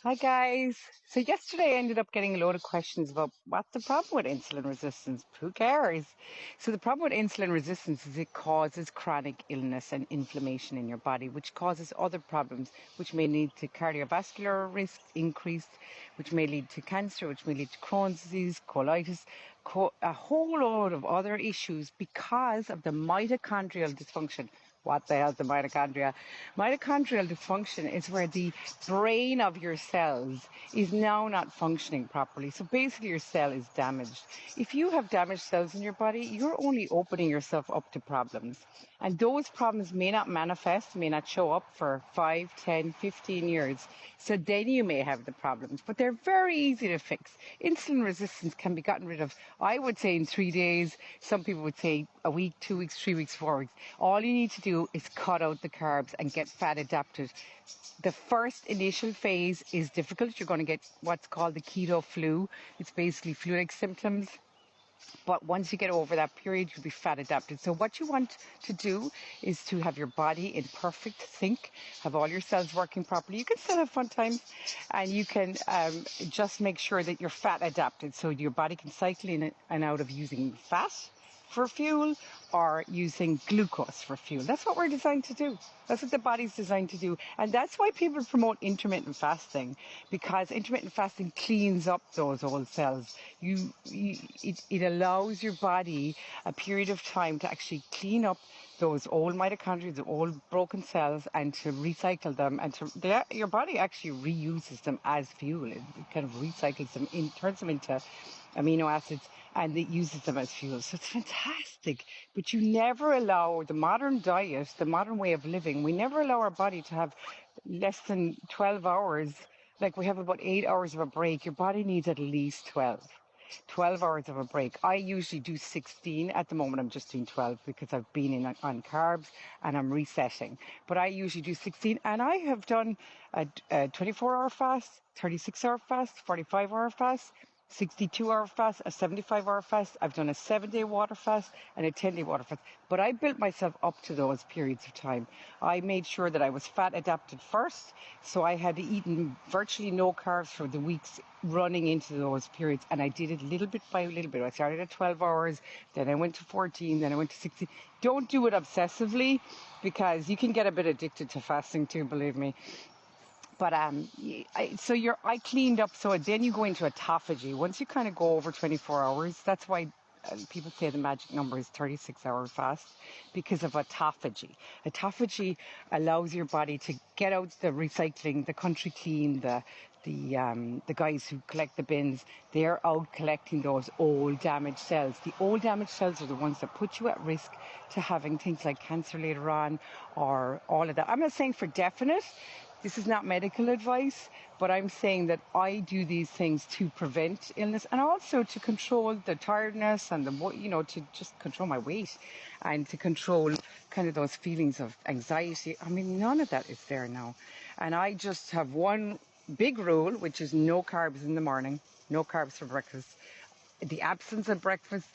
Hi guys. So yesterday I ended up getting a load of questions about what's the problem with insulin resistance. Who cares? So the problem with insulin resistance is it causes chronic illness and inflammation in your body, which causes other problems, which may lead to cardiovascular risk increase, which may lead to cancer, which may lead to Crohn's disease, colitis, a whole load of other issues because of the mitochondrial dysfunction. What the hell is the mitochondria? Mitochondrial dysfunction is where the brain of your cells is now not functioning properly. So basically your cell is damaged. If you have damaged cells in your body, you're only opening yourself up to problems. And those problems may not manifest, may not show up for 5, 10, 15 years. So then you may have the problems, but they're very easy to fix. Insulin resistance can be gotten rid of, I would say, in 3 days. Some people would say a week, 2 weeks, 3 weeks, 4 weeks. All you need to do is cut out the carbs and get fat adapted. The first initial phase is difficult. You're going to get what's called the keto flu. It's basically flu-like symptoms. But once you get over that period, you'll be fat adapted. So what you want to do is to have your body in perfect sync, have all your cells working properly. You can still have fun times, and you can just make sure that you're fat adapted, so your body can cycle in and out of using fat for fuel or using glucose for fuel. That's what we're designed to do. That's what the body's designed to do. And that's why people promote intermittent fasting, because intermittent fasting cleans up those old cells. It allows your body a period of time to actually clean up those old mitochondria, the old broken cells, and to recycle them. And your body actually reuses them as fuel. It kind of recycles them, turns them into amino acids, and it uses them as fuel. So it's fantastic. But you never allow the modern diet, the modern way of living, we never allow our body to have less than 12 hours. Like we have about 8 hours of a break. Your body needs at least 12 hours of a break. I usually do 16. At the moment, I'm just doing 12 because I've been on carbs and I'm resetting. But I usually do 16, and I have done a 24-hour fast, 36-hour fast, 45-hour fast, 62-hour fast, a 75-hour fast. I've done a 7-day water fast and a 10-day water fast. But I built myself up to those periods of time. I made sure that I was fat adapted first. So I had eaten virtually no carbs for the weeks running into those periods. And I did it little bit by little bit. I started at 12 hours, then I went to 14, then I went to 16. Don't do it obsessively, because you can get a bit addicted to fasting too, believe me. But I cleaned up. So then you go into autophagy. Once you kind of go over 24 hours, that's why people say the magic number is 36-hour fast, because of autophagy. Autophagy allows your body to get out the recycling, the country clean, the guys who collect the bins. They're out collecting those old damaged cells. The old damaged cells are the ones that put you at risk to having things like cancer later on, or all of that. I'm not saying for definite. This is not medical advice, but I'm saying that I do these things to prevent illness, and also to control the tiredness and to just control my weight, and to control kind of those feelings of anxiety. I mean, none of that is there now. And I just have one big rule, which is no carbs in the morning, no carbs for breakfast. The absence of breakfast,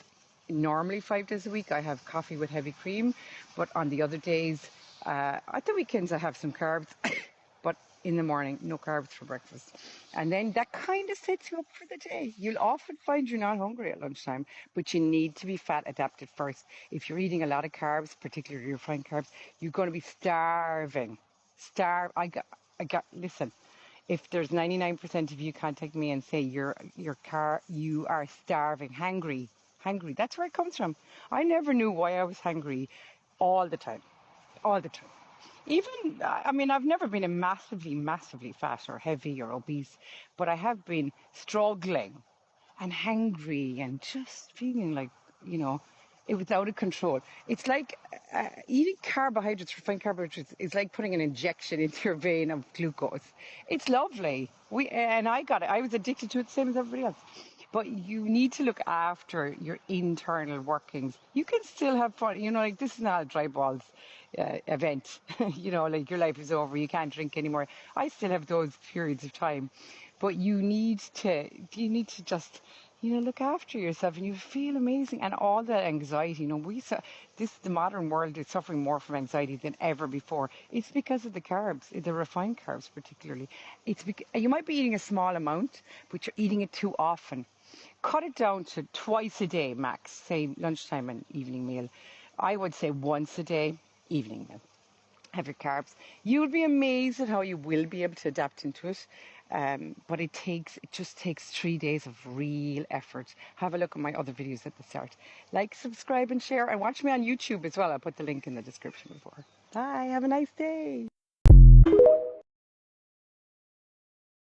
normally 5 days a week, I have coffee with heavy cream, but on the other days, at the weekends, I have some carbs. But in the morning, no carbs for breakfast. And then that kind of sets you up for the day. You'll often find you're not hungry at lunchtime, but you need to be fat adapted first. If you're eating a lot of carbs, particularly refined carbs, you're going to be starving. Listen, if there's 99% of you contact me and say you are starving, hangry, that's where it comes from. I never knew why I was hungry all the time. Even, I mean, I've never been a massively fat or heavy or obese, but I have been struggling and hangry and just feeling like, it was out of control. It's like eating carbohydrates, refined carbohydrates, is like putting an injection into your vein of glucose. It's lovely. I got it. I was addicted to it the same as everybody else. But you need to look after your internal workings. You can still have fun. Like, this is not a dry balls event. Like, your life is over. You can't drink anymore. I still have those periods of time. But you need to just look after yourself and you feel amazing. And all that anxiety, the modern world is suffering more from anxiety than ever before. It's because of the carbs, the refined carbs particularly. You might be eating a small amount, but you're eating it too often. Cut it down to twice a day max, say lunchtime and evening meal. I would say once a day, evening meal. Have your carbs. You'll be amazed at how you will be able to adapt into it. But it just takes 3 days of real effort. Have a look at my other videos at the start. Like, subscribe and share, and watch me on YouTube as well. I'll put the link in the description before. Bye, have a nice day.